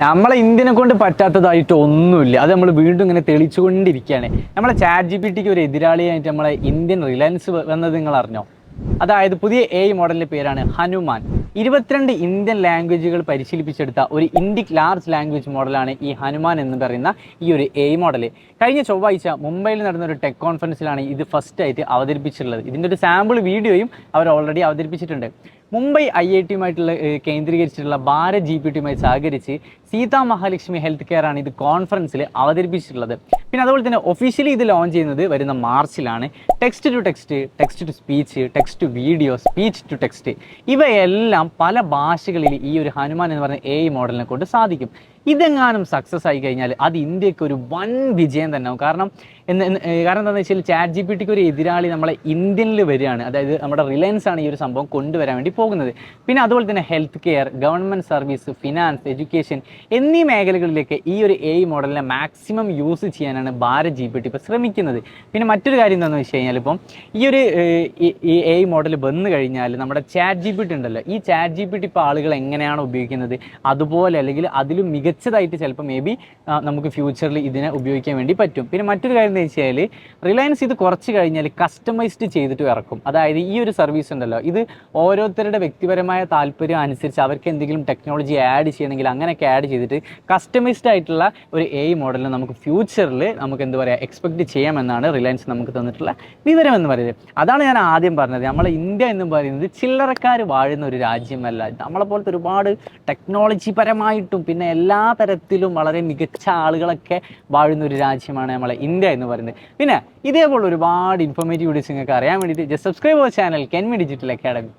നമ്മളെ ഇന്ത്യനെ കൊണ്ട് പറ്റാത്തതായിട്ട് ഒന്നുമില്ല. അത് നമ്മൾ വീണ്ടും ഇങ്ങനെ തെളിച്ചുകൊണ്ടിരിക്കുകയാണ്. നമ്മളെ ചാറ്റ് ജിപിടിക്ക് ഒരു എതിരാളിയായിട്ട് നമ്മളെ ഇന്ത്യൻ റിലയൻസ് വന്നത് നിങ്ങൾ അറിഞ്ഞോ? അതായത് പുതിയ AI മോഡലിൻ്റെ പേരാണ് ഹനുമാൻ. 22 ഇന്ത്യൻ ലാംഗ്വേജുകൾ പരിശീലിപ്പിച്ചെടുത്ത ഒരു ഇൻഡിക് ലാർജ് ലാംഗ്വേജ് മോഡലാണ് ഈ ഹനുമാൻ എന്ന് പറയുന്ന ഈ ഒരു AI മോഡൽ. കഴിഞ്ഞ ചൊവ്വാഴ്ച മുംബൈയിൽ നടന്ന ഒരു ടെക് കോൺഫറൻസിലാണ് ഇത് ഫസ്റ്റ് ആയിട്ട് അവതരിപ്പിച്ചിട്ടുള്ളത്. ഇതിൻ്റെ ഒരു സാമ്പിൾ വീഡിയോയും അവർ ഓൾറെഡി അവതരിപ്പിച്ചിട്ടുണ്ട്. മുംബൈ IIT-യുമായിട്ടുള്ള കേന്ദ്രീകരിച്ചിട്ടുള്ള ഭാരത് GPT-യുമായി സഹകരിച്ച് സീതാ മഹാലക്ഷ്മി ഹെൽത്ത് കെയർ ആണ് ഇത് കോൺഫറൻസിൽ അവതരിപ്പിച്ചിട്ടുള്ളത്. പിന്നെ അതുപോലെ തന്നെ ഒഫീഷ്യലി ഇത് ലോഞ്ച് ചെയ്യുന്നത് വരുന്ന മാർച്ചിലാണ്. Text to text, text to speech, text to video, speech to text ഇവയെല്ലാം പല ഭാഷകളിൽ ഈ ഒരു ഹനുമാൻ എന്ന് പറയുന്ന AI മോഡലിനെ കൊണ്ട് സാധിക്കും. ഇതെങ്ങാനും സക്സസ് ആയി കഴിഞ്ഞാൽ അത് ഇന്ത്യക്ക് ഒരു വൻ വിജയം തന്നെ ആവും. കാരണം എന്താണെന്ന് വെച്ചാൽ ചാറ്റ് ജിപിടിക്ക് ഒരു എതിരാളി നമ്മളെ ഇന്ത്യനിൽ വരികയാണ്. അതായത് നമ്മുടെ റിലയൻസ് ആണ് ഈ ഒരു സംഭവം കൊണ്ടുവരാൻ വേണ്ടി പോകുന്നത്. പിന്നെ അതുപോലെ തന്നെ health care, government service, finance, education എന്നീ മേഖലകളിലേക്ക് ഈ ഒരു AI മോഡലിനെ മാക്സിമം യൂസ് ചെയ്യാനാണ് ഭാരത് GPT ഇപ്പോൾ ശ്രമിക്കുന്നത്. പിന്നെ മറ്റൊരു കാര്യം എന്താണെന്ന് വെച്ച് കഴിഞ്ഞാൽ ഇപ്പം ഈ ഒരു AI മോഡൽ വന്നു കഴിഞ്ഞാൽ നമ്മുടെ ചാറ്റ് GPT ഉണ്ടല്ലോ, ഈ ചാറ്റ് GPT ഇപ്പോൾ ആളുകൾ എങ്ങനെയാണോ ഉപയോഗിക്കുന്നത് അതുപോലെ അല്ലെങ്കിൽ അതിലും മികച്ചതായിട്ട് ചിലപ്പോൾ മേ ബി നമുക്ക് ഫ്യൂച്ചറിൽ ഇതിനെ ഉപയോഗിക്കാൻ വേണ്ടി പറ്റും. പിന്നെ മറ്റൊരു കാര്യം എന്ന് വെച്ചാൽ റിലയൻസ് ഇത് കുറച്ച് കഴിഞ്ഞാൽ കസ്റ്റമൈസ്ഡ് ചെയ്തിട്ട് ഇറക്കും. അതായത് ഈ ഒരു സർവീസ് ഉണ്ടല്ലോ, ഇത് ഓരോരുത്തരുടെ വ്യക്തിപരമായ താല്പര്യം അനുസരിച്ച് അവർക്ക് എന്തെങ്കിലും ടെക്നോളജി ആഡ് ചെയ്യണമെങ്കിൽ അങ്ങനെയൊക്കെ ആഡ് ചെയ്തിട്ട് കസ്റ്റമൈസ്ഡ് ആയിട്ടുള്ള ഒരു AI മോഡലിന് നമുക്ക് ഫ്യൂച്ചറിൽ നമുക്ക് എന്താ പറയുക എക്സ്പെക്റ്റ് ചെയ്യാമെന്നാണ് റിലയൻസ് നമുക്ക് തന്നിട്ടുള്ള വിവരം എന്ന് പറയുന്നത്. അതാണ് ഞാൻ ആദ്യം പറഞ്ഞത്. നമ്മളെ ഇന്ത്യ എന്ന് പറയുന്നത് ചില്ലറക്കാർ വാഴുന്ന ഒരു രാജ്യമല്ല. നമ്മളെ പോലത്തെ ഒരുപാട് ടെക്നോളജി പരമായിട്ടും പിന്നെ എല്ലാ തരത്തിലും വളരെ മികച്ച ആളുകളൊക്കെ വാഴുന്ന ഒരു രാജ്യമാണ് നമ്മളെ ഇന്ത്യ എന്ന് പറയുന്നത്. പിന്നെ ഇതേപോലെ ഒരുപാട് ഇൻഫോർമേറ്റീവ് വീഡിയോസ് നിങ്ങൾക്ക് അറിയാൻ വേണ്ടിയിട്ട് just subscribe our channel Kenmi digital academy.